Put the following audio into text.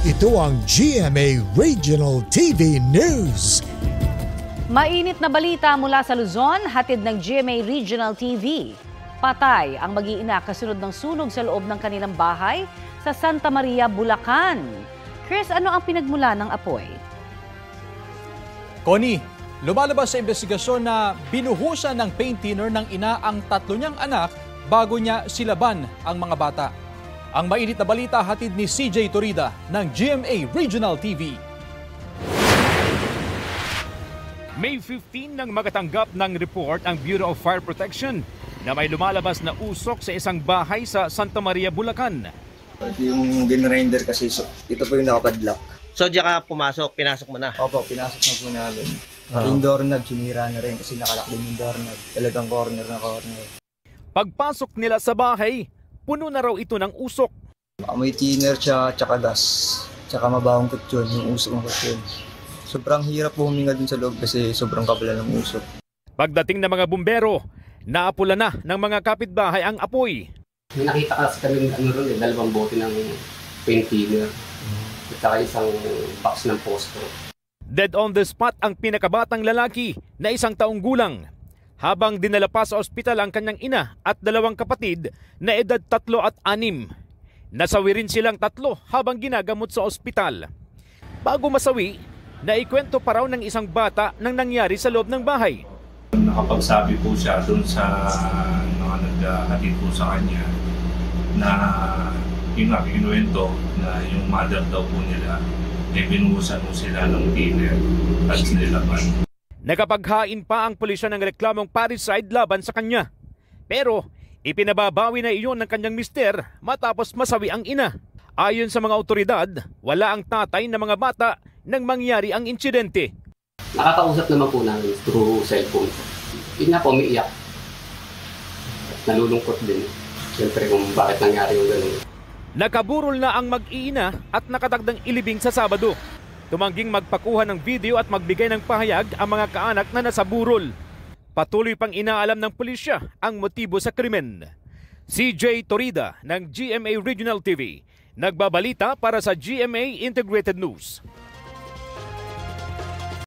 Ito ang GMA Regional TV News. Mainit na balita mula sa Luzon, hatid ng GMA Regional TV. Patay ang mag-iina kasunod ng sunog sa loob ng kanilang bahay sa Santa Maria, Bulacan. Chris, ano ang pinagmula ng apoy? Connie, lumalabas sa investigasyon na binuhusan ng paint thinner ng ina ang tatlo niyang anak bago niya silaban ang mga bata. Ang mainit na balita hatid ni CJ Torida ng GMA Regional TV. May 15 nang magatanggap ng report ang Bureau of Fire Protection na may lumalabas na usok sa isang bahay sa Santa Maria, Bulacan. Yung generator kasi, ito po yung nakapadlock. So diyan ka pinasok mo na? Opo, pinasok na po namin. Yung doorknob, sinira na rin kasi nakalak din yung doorknob. Talagang corner na corner. Pagpasok nila sa bahay, puno na raw ito ng usok. May thinner tsaka gas. Tsaka mabahong kutsyon, yung usok ng kutsyon. Sobrang hirap po huminga din sa loob kasi sobrang kapala ng usok. Pagdating ng mga bumbero, naapula na ng mga kapitbahay ang apoy. May nakita kasi kami dalawang bote ng paint thinner at saka isang box ng posto. Dead on the spot ang pinakabatang lalaki na 1 taong gulang. Habang dinala pa sa ospital ang kanyang ina at 2 kapatid na edad 3 at 6. Nasawi rin silang 3 habang ginagamot sa ospital. Bago masawi, naikwento pa raw ng isang bata ng nangyari sa loob ng bahay. Nakapagsabi po siya doon sa mga naghatid po sa kanya na yung kinuwento na yung mother daw po nila ay binuhusan po sila ng thinner at sinilaban. Nakapaghain pa ang pulisya ng reklamong parricide laban sa kanya. Pero ipinababawi na iyon ng kanyang mister matapos masawi ang ina. Ayon sa mga otoridad, wala ang tatay ng mga bata nang mangyari ang insidente. Nakakausap naman po namin through cellphone. Yun nga po, umiiyak. Nalulungkot din. Siyempre kung bakit nangyari yung gano'n. Nakaburol na ang mag-iina at nakatagdang ilibing sa Sabado. Tumangging magpakuha ng video at magbigay ng pahayag ang mga kaanak na nasa burol. Patuloy pang inaalam ng pulisya ang motibo sa krimen. CJ Torida ng GMA Regional TV, nagbabalita para sa GMA Integrated News.